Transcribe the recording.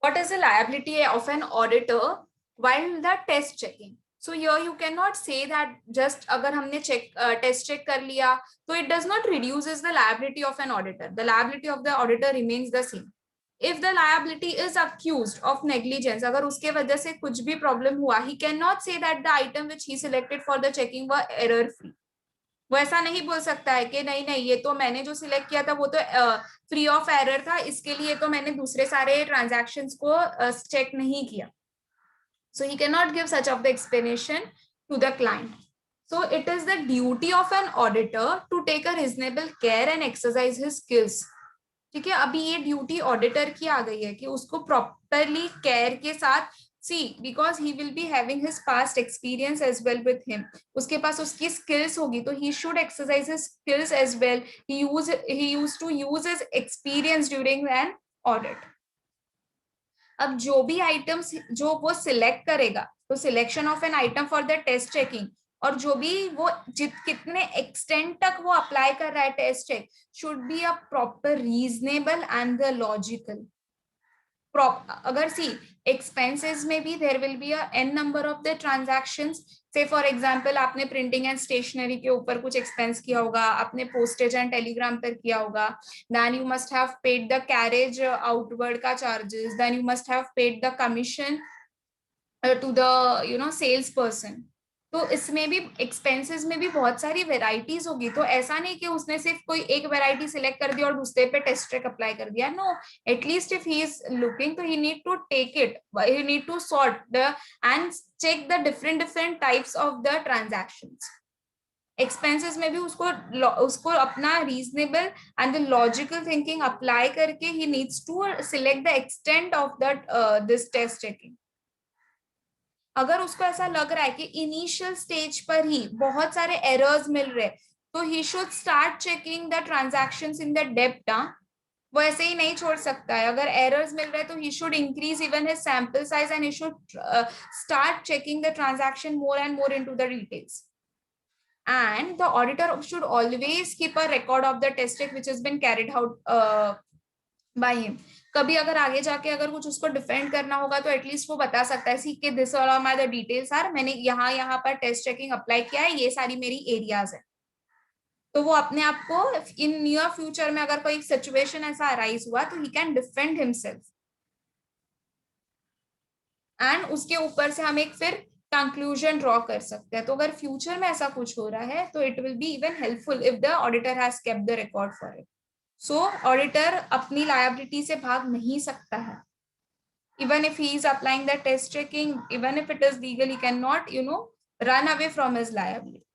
What is the liability of an auditor while the test checking? So here you cannot say that just अगर हमने test check कर लिया, so it does not reduces the liability of an auditor. The liability of the auditor remains the same. If the liability is accused of negligence, अगर उसके वजह से कुछ भी problem हुआ, he cannot say that the item which he selected for the checking were error free. वो ऐसा नहीं बोल सकता है कि नहीं नहीं ये तो मैंने जो सिलेक्ट किया था वो तो फ्री ऑफ एरर था, इसके लिए तो मैंने दूसरे सारे ट्रांजैक्शंस को चेक नहीं किया. So he cannot give such of the explanation to the client. So it is the duty of an auditor to take a reasonable care and exercise his skills. ठीक है, अभी ये ड्यूटी ऑडिटर की आ गई है कि उसको प्रॉपरली केयर के साथ, see because he will be having his past experience as well with him, उसके पास उसकी skills होगी तो he should exercise his skills as well. He used to use his experience during an audit. अब जो भी items जो वो select करेगा, तो selection of an item for the test checking और जो भी वो कितने एक्सटेंट तक वो अप्लाई कर रहा है test check should be a proper reasonable and the logical. अगर सी एक्सपेंसेस में भी there will be a an number of the transactions. Say for example आपने प्रिंटिंग एंड स्टेशनरी के ऊपर कुछ एक्सपेंस किया होगा, आपने पोस्टेज एंड टेलीग्राम पर किया होगा, then you must have paid the carriage outward का charges, then you must have paid the commission to the sales person. तो इसमें भी एक्सपेंसेस में भी बहुत सारी वेराइटीज होगी, तो ऐसा नहीं कि उसने सिर्फ कोई एक वेराइटी सिलेक्ट कर दिया और दूसरे पे टेस्ट ट्रैक अप्लाई कर दिया. No, at least if he is looking तो he need to take it, he need to sort the end check the different types of the transactions. Expenses में भी उसको अपना reasonable and the logical thinking apply करके he needs to select the extent of the this test checking. अगर उसको ऐसा लग रहा है कि इनिशियल स्टेज पर ही बहुत सारे एरर्स मिल रहे, तो he should start checking the transactions in the depth. वो ऐसे ही नहीं छोड़ सकता है. अगर एरर्स मिल रहे तो he should increase even his sample size and he should start checking the transaction more and more into the details. And the auditor should always keep a record of the test check which has been carried out by him. कभी अगर आगे जाके अगर कुछ उसको defend करना होगा तो एटलीस्ट वो बता सकता है कि this all my the details are, मैंने यहाँ पर टेस्ट चेकिंग अप्लाई किया है, ये सारी मेरी एरियाज है. तो वो अपने आप को इन नियर फ्यूचर में अगर कोई सिचुएशन ऐसा अराइज हुआ तो he can defend himself. And उसके ऊपर से हम एक फिर कंक्लूजन ड्रॉ कर सकते हैं. तो अगर फ्यूचर में ऐसा कुछ हो रहा है तो it will be even helpful if the auditor has kept the record for it. So auditor अपनी लायबिलिटी से भाग नहीं सकता है. Even if he is applying the test checking, even if it is legal, he cannot, run away from his liability.